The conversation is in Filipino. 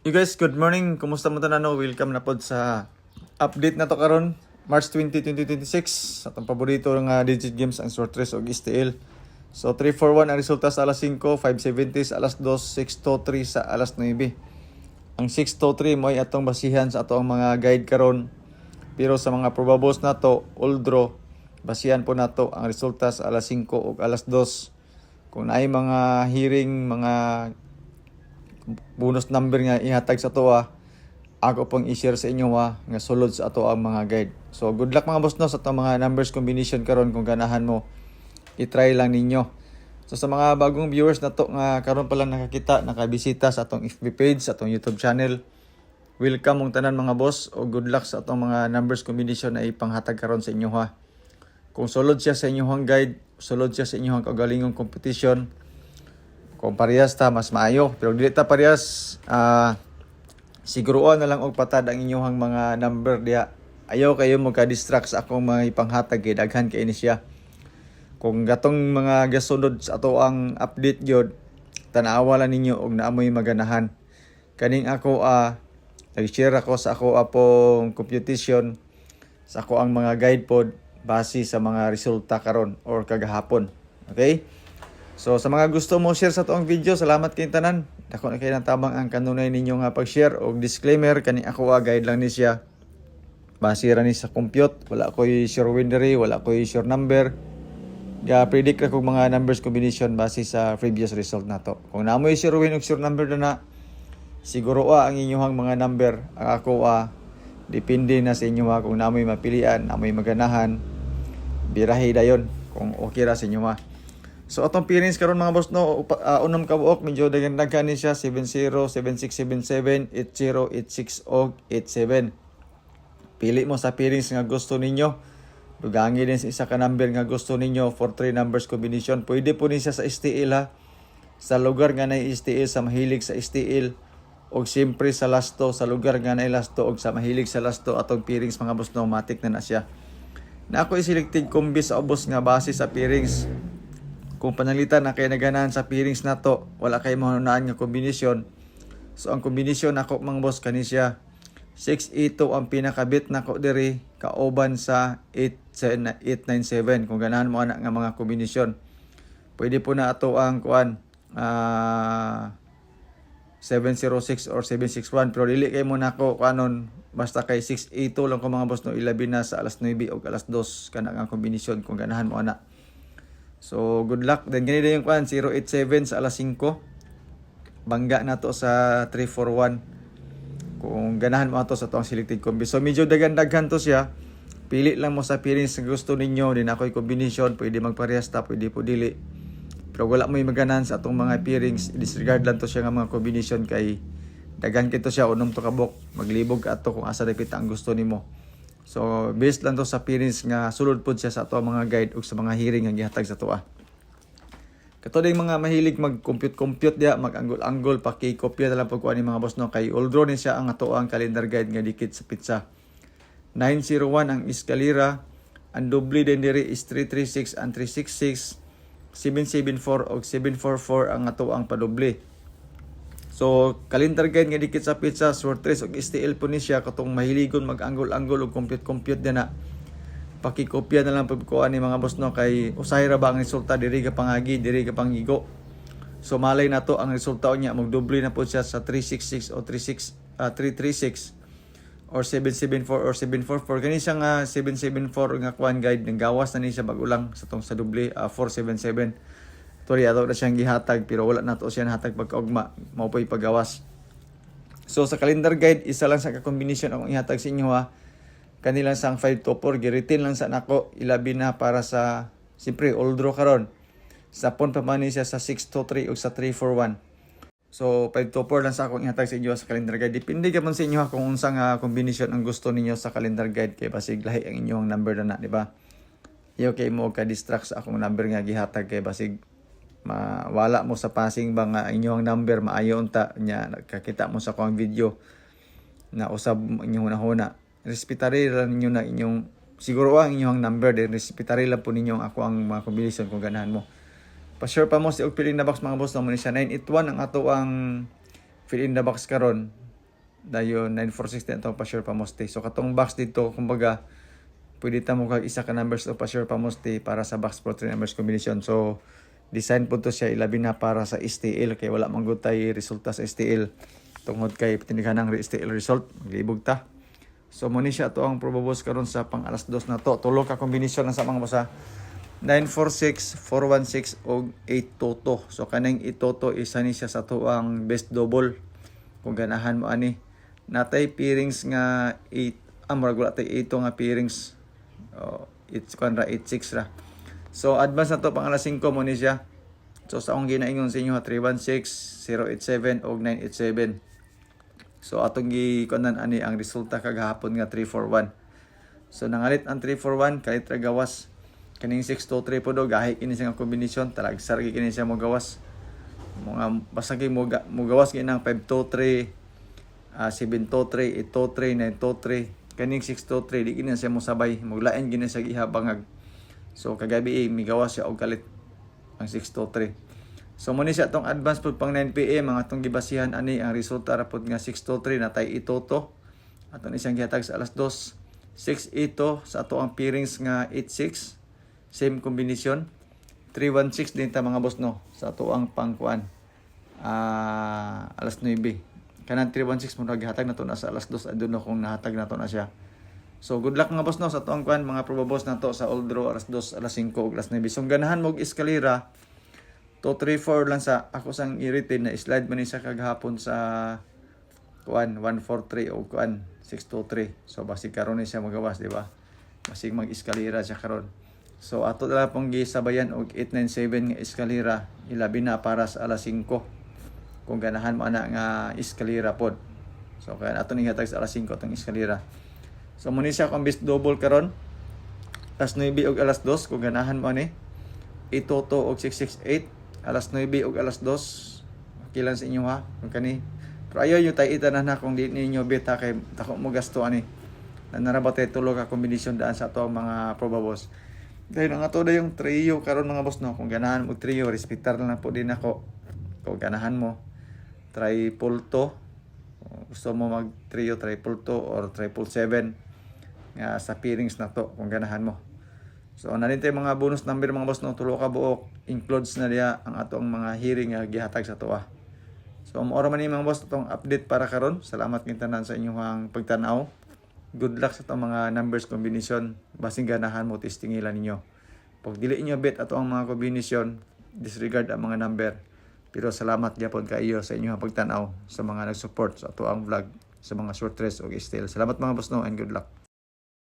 You guys, good morning. Kumusta mo tanano? Welcome na pod sa update na to karon, March 20, 2026. Atong paborito nga digit games ang Sortress o STL. So 341 ang resulta sa alas 5, 570 sa alas 2, 623 sa alas 9. Ang 623 mo ay atong basihan sa atong mga guide karon. Pero sa mga probables na to, all draw, basihan po nato ang resulta sa alas 5 o alas 2. Kung naay mga hearing, mga bonus number nga ihatag sa tuwa, ako pong i-share sa inyo nga sulod sa ato ang mga guide. So good luck mga boss no sa itong mga numbers combination karon. Kung ganahan mo, i-try lang ninyo. So sa mga bagong viewers na to nga karon pa lang nakakita, nakabisita sa atong FB page, sa atong YouTube channel, welcome mong tanan mga boss o good luck sa atong mga numbers combination na ipanghatag karon sa inyo ha. Kung sulod siya sa inyong guide, sulod siya sa inyong kaugalingong competition, kung parehas ta mas maayo. Pero dili ta parehas, siguruan na lang og patad ang inyong mga number diha. Ayaw kayo magka-distract sa akong mga ipanghatag kay daghan kay ini siya. Kung gatong mga gasunod sa ato ang update gyud, tanawa lang ninyo og naamoy maganahan. Kaning ako nag-share ako sa ako apong computation sa ako ang mga guide pod base sa mga resulta karon or kagahapon. Okay? So sa mga gusto mo share sa toong video, salamat kay tanan. Dako na kay nang tabang ang kanunay ninyo nga pag-share og disclaimer kani ako guide lang ni siya. Base ra ni sa compute, wala koy sure winner, wala koy sure number. Predict ra kog mga numbers combination base sa previous result nato. Kung namoy sure win og sure number na siguro ang inyong mga number. Ang ako depende na sa inyo kung namoy mapilian, namoy maganahan. Birahi dayon kung okay ra sa inyo So atong pairings karon mga boss no, unom ka buok medyo daghan-daghan ni siya 70, 7677, 80, 86 og 87. Pili mo sa pairings nga gusto ninyo. Dugangi din sa isa ka number nga gusto ninyo for 3 numbers combination. Pwede po ni siya sa STL ha. Sa lugar nga nay STL, sa mahilig sa STL, og siyempre sa lasto, sa lugar nga nay lasto og sa mahilig sa lasto, atong pairings mga boss no, matik na siya. Na ako i-selected kombi sa ubos nga base sa pairings. Kung panalitan na kayo naganahan sa pairings na to, wala kayo mahunaan nga kombinasyon. So ang kombinasyon nako mga boss kanisya 682 ang pinakabit nako diri kauban sa 897. Kung ganahan mo ana nga mga kombinasyon, pwede po na ato ang 706 or 761, pero dili kay mo nako kanon basta kay 682 lang ko mga boss no, ilabi na sa alas 9 o alas 2 kana nga kombinasyon kung ganahan mo ana. So good luck. Then ganito yung 087 sa alas 5. Bangga na to sa 341. Kung ganahan mo to sa to ang selected combi. So medyo dagan-daghan to siya. Pili lang mo sa pairings na gusto ninyo. Din ako'y combination. Pwede magparehas ta, pwede po dili. Pero wala mo yung maganahan sa atong mga pairings. Disregard lang to siya nga mga combination kay dagan kito siya. Unom to kabok. Maglibog ka to kung asa dapit ang gusto nimo. So, based lang to sa pairings nga sulod po siya sa ato mga guide o sa mga hearing nga gihatag sa tuwa. Kato din mga mahilig mag-compute diya, mag-angle-angle, paki-kopya na lang po ni mga boss no. Kay all draw ni siya ang ato ang calendar guide nga dikit sa pizza. 901 ang Escalera, ang doble din diri is 336 and 366, 774 o 744 ang ato ang padoble. So, calendar guide nga dikit sa pizza, Sortress o STL po ni siya, katong mahiligon mag-angle-angle o compute din na. Pakikopya na lang pagkuhaan ni mga boss no, kay usahay ra ba ang resulta, diri ka pangagi, diri ka pangigo. So, malay na to ang resulta niya, magdoble na po siya sa 366 o 336 or 774 or 744. Kani siya nga 774 nga kuan guide, nang gawas na ni siya bagulang sa tong sa doble 477. Sorry, ato na siyang gihatag pero wala na to siya nahatag pagkaugma, mao po'y paggawas. So sa calendar guide, isa lang sa ka-combination akong ihatag sa inyo kanilang sang 524, giritin lang sa nako, ilabi na para sa siyempre all draw karon. Sa pon pa man siya sa 623 o sa 341. So 524 lang sa akong ihatag sa inyo sa calendar guide. Depende ka man sa inyo kung unsang combination ang gusto ninyo sa calendar guide kay basig lahi ang inyong number na, di ba? Iyo kay mo ka distract sa akong number nga gihatag kay basig wala mo sa passing ba nga inyong number maayo unta nya nakakita mo sa kuang video na usab inyong hunahuna. Respetari lang ninyo na inyong siguro ang inyong number din, respetari lang po ninyo ako ang mga combination kung ganahan mo. Pa-share pa mo si og fill in the box mga boss, naman siya 981 ang ato ang fill in the box karon. dayon 946 din itong pa-sure pamoste. So katong box dito kumbaga pwede ta mo kag isa ka numbers o pa-sure pamoste para sa box pro 3 numbers combination. So design po to siya ilabi na para sa STL kay wala man gud tay resulta sa STL tungod kay tinighanang STL result maglibog ta. So mo ni siya to ang probabos karon sa pang alas 2 na to. Tulo ka kombinasyon na sa mga basa 946, 416 og 8 toto. So kaning 8 toto isa ni siya sa tuang best double kung ganahan mo ani. Natay pairings nga 8 amrag wala tay 8 nga pairings. It's kanra 86 ra. So advance na to pang alas 5 mo ni siya. So sa akong ginaingon sa inyo 316, 087 og 987. So atong gikunan ani ang resulta kagahapon nga 341. So nangalit ang 341 kalit ra gawas. Kaning 623 po do gahi kini siya nga kombinasyon talagsar kini siya mo gawas. Mga basag mo gawas kini ang 523, 723, 823, 923. Kaning 623 di kini siya mo sabay maglain gini siya ihabangag. So kagabi migawas siya og kalit ang 623. So mo ni siya tong advance pud pang 9 PM ang atong gibasihan ani ang resulta ra pud nga 623 natay itoto. Aton isang gihatag sa alas 2. 6 ito sa ato ang pairings nga 86. Same combination. 316 din ta mga boss no sa ato ang pangkuan. Alas 9. Kanang 316 mo naghatag na to na sa alas 2 adun kung nahatag na to na siya. So good luck mga boss no sa ato ang kuan mga probabos na to sa old draw alas 2, alas 5 ug alas 9. So ganahan mo og eskalera 234 lang sa ako sang irritate na slide man ni sa kaghapon sa kuan 143 o kuan 623. So basig karon ni siya magawas di ba? Basig mag-eskalera siya karon. So ato dala pong gisabayan og 897 nga eskalera ilabi na para sa alas 5 kung ganahan mo ana nga eskalera pod. So kaya ato ni hatag sa alas 5 atong eskalera. So muni siya kung best double karon alas 9 og alas 2 kung ganahan mo ni itoto og 668 alas 9 og alas 2 kilan sa inyo ha kung kani pero ayaw yung tayo itanan na kung di ninyo beta kay tako mo gasto ani na narabatay tulo ka kombinasyon daan sa ato mga probabos. Dahil nga to yung trio karon mga boss no kung ganahan mo trio respektar lang na po din ako kung ganahan mo triple to gusto mo mag trio triple to or triple 7 nga sa pairings na to kung ganahan mo. So nanin tay mga bonus number mga boss no tulo ka buok includes na diya ang atong mga hearing nga gihatag sa tuwa. So maoro man ni mga boss itong update para karon. Salamat kay tanan sa inyong pagtan-aw. Good luck sa itong mga numbers combination. Basing ganahan mo testingilan ninyo. Pag dili inyo bet ato ang mga combination, disregard ang mga number. Pero salamat gyapon kaayo sa inyong pagtan-aw sa mga nag-support sa ato ang vlog sa mga short race o style. Salamat mga boss no and good luck.